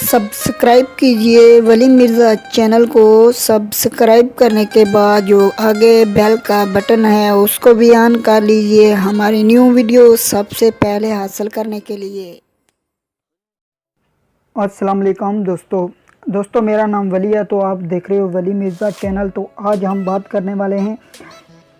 Subscribe कीजिए वली Mirza channel को। Subscribe करने के बाद जो आगे बेल का बटन है उसको भी ऑन कर लीजिए हमारी न्यू वीडियो सबसे पहले हासिल करने के लिए। अस्सलाम वालेकुम दोस्तों मेरा नाम वली है, तो आप देख रहे हो वली मिर्ज़ा चैनल। तो आज हम बात करने वाले हैं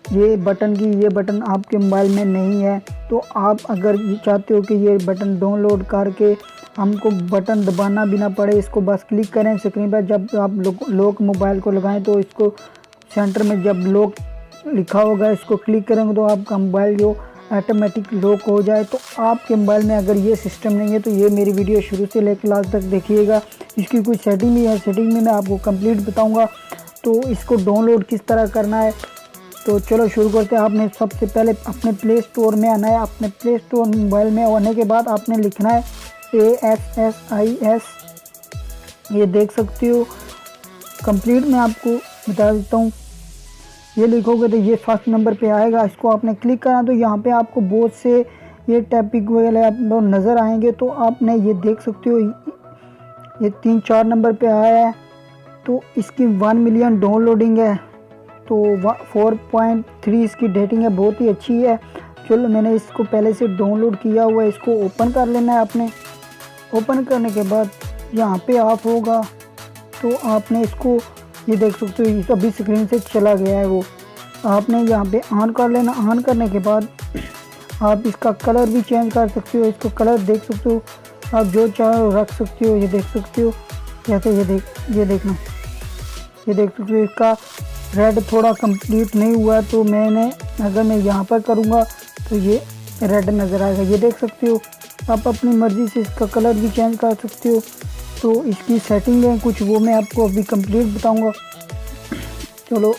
ये बटन आपके मोबाइल में नहीं है, तो आप अगर चाहते हो कि ये बटन डाउनलोड करके हमको बटन दबाना भी ना पड़े, इसको बस क्लिक करें स्क्रीन पर। जब आप लॉक मोबाइल को लगाएं तो इसको सेंटर में जब लॉक लिखा होगा इसको क्लिक करेंगे तो आपका मोबाइल जो ऑटोमेटिक लॉक हो जाए। तो आपके मोबाइल में अगर ये सिस्टम नहीं है तो ये मेरी वीडियो शुरू से लेकर लास्ट तक देखिएगा। इसकी कुछ सेटिंग भी है, सेटिंग में मैं आपको कंप्लीट बताऊंगा। तो इसको डाउनलोड किस तरह करना है तो चलो शुरू करते हैं। आपने सबसे पहले अपने प्ले स्टोर में आना है। अपने प्ले स्टोर मोबाइल में आने के बाद आपने लिखना है ASSIS, ये देख सकते हो। कंप्लीट मैं आपको बता देता हूँ, ये लिखोगे तो ये फर्स्ट नंबर पे आएगा, इसको आपने क्लिक करना। तो यहाँ पे आपको बहुत से ये टॉपिक वगैरह आप नज़र आएंगे, तो आपने ये देख सकते हो ये 3-4 नंबर पे आया है। तो इसकी 1 मिलियन डाउनलोडिंग है, तो 4.3 इसकी रेटिंग है, बहुत ही अच्छी है। चलो मैंने इसको पहले से डाउनलोड किया हुआ है, इसको ओपन कर लेना है आपने। ओपन करने के बाद यहाँ पे ऑफ होगा, तो आपने इसको ये देख सकते हो ये अभी स्क्रीन से चला गया है, वो आपने यहाँ पे ऑन कर लेना। ऑन करने के बाद आप इसका कलर भी चेंज कर सकते हो, इसको कलर देख सकते हो, आप जो चाहो रख सकते हो। ये देख सकते हो जैसे ये देखना, ये देख सकते हो इसका रेड थोड़ा कंप्लीट नहीं हुआ, तो अगर मैं यहाँ पर करूँगा तो ये रेड नज़र आएगा, ये देख सकते हो। आप अपनी मर्ज़ी से इसका कलर भी चेंज कर सकते हो। तो इसकी सेटिंग है कुछ, वो मैं आपको अभी कंप्लीट बताऊंगा। चलो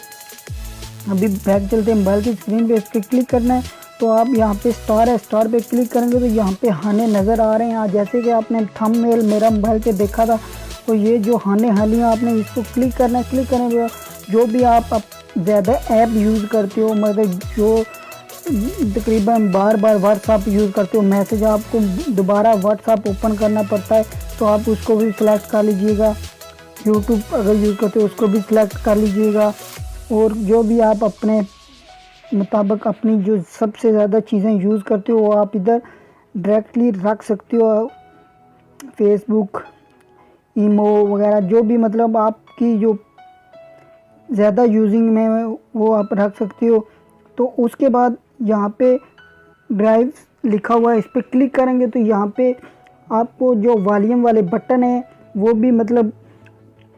अभी बैक चलते हैं मोबाइल की स्क्रीन पे, इस पर क्लिक करना है। तो आप यहाँ पे स्टार है, स्टार पे क्लिक करेंगे तो यहाँ पे हाने नज़र आ रहे हैं। जैसे कि आपने थंबनेल मेरा मोबाइल पे देखा था, तो ये जो हानियाँ आपने इसको क्लिक करना है। क्लिक करने के बाद जो भी आप ज़्यादा ऐप यूज़ करते हो, मतलब जो तकरीबन बार व्हाट्सअप यूज़ करते हो, मैसेज आपको दोबारा व्हाट्सअप ओपन करना पड़ता है, तो आप उसको भी सिलेक्ट कर लीजिएगा। यूट्यूब अगर यूज़ करते हो उसको भी सिलेक्ट कर लीजिएगा। और जो भी आप अपने मुताबिक अपनी जो सबसे ज़्यादा चीज़ें यूज़ करते हो वो आप इधर डायरेक्टली रख सकते हो। फेसबुक, ईमो वगैरह जो भी मतलब आपकी जो ज़्यादा यूजिंग में वो आप रख सकते हो। तो उसके बाद यहाँ पे ड्राइव लिखा हुआ है, इस पर क्लिक करेंगे तो यहाँ पे आपको जो वॉल्यूम वाले बटन है वो भी मतलब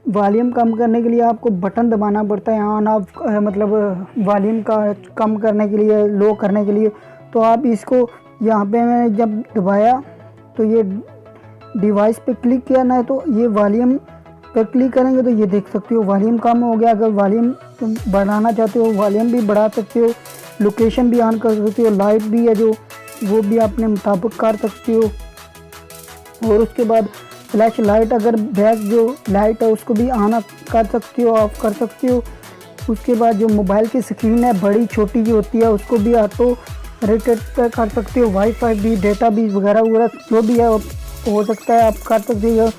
वॉल्यूम कम करने के लिए आपको बटन दबाना पड़ता है ऑन ऑफ, मतलब वॉल्यूम का कम करने के लिए, लो करने के लिए। तो आप इसको यहाँ पे मैंने जब दबाया तो ये डिवाइस पे क्लिक किया ना, तो ये वॉल्यूम पर क्लिक करेंगे तो ये देख सकते हो वॉल्यूम कम हो गया। अगर वॉल्यूम तुम बढ़ाना चाहते हो वॉल्यूम भी बढ़ा सकते हो, लोकेशन भी ऑन कर सकते हो, लाइट भी है जो वो भी अपने मुताबिक कर सकते हो। और उसके बाद फ्लैश लाइट, अगर बैक जो लाइट है उसको भी ऑन कर सकते हो, ऑफ कर सकते हो। उसके बाद जो मोबाइल की स्क्रीन है बड़ी छोटी जो होती है उसको भी ऑटो रोटेट कर सकते हो। वाईफाई भी, डेटा भी वगैरह जो भी है हो सकता है आप कर सकते हो।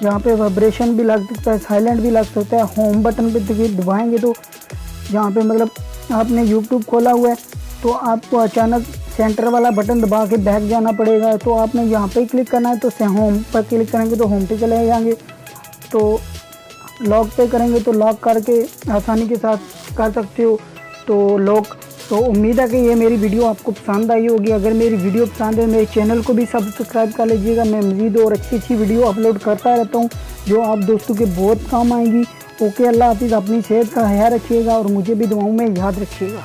यहाँ पे वाइब्रेशन भी लग सकता है, साइलेंट भी लग सकता है। होम बटन पे दबाएंगे तो यहाँ पे मतलब आपने यूट्यूब खोला हुआ है तो आपको अचानक सेंटर वाला बटन दबा के बैक जाना पड़ेगा, तो आपने यहाँ पे क्लिक करना है। तो होम पर क्लिक करेंगे तो होम पे चले जाएंगे। तो लॉक पे करेंगे तो लॉक करके आसानी के साथ कर सकते हो। तो लॉक, तो उम्मीद है कि ये मेरी वीडियो आपको पसंद आई होगी। अगर मेरी वीडियो पसंद है मेरे चैनल को भी सब्सक्राइब कर लीजिएगा। मैं मज़ीद और अच्छी वीडियो अपलोड करता रहता हूँ जो आप दोस्तों के बहुत काम आएंगी। ओके, अल्लाह हाफिज़। अपनी सेहत का ख्याल रखिएगा और मुझे भी दुआओं में याद रखिएगा।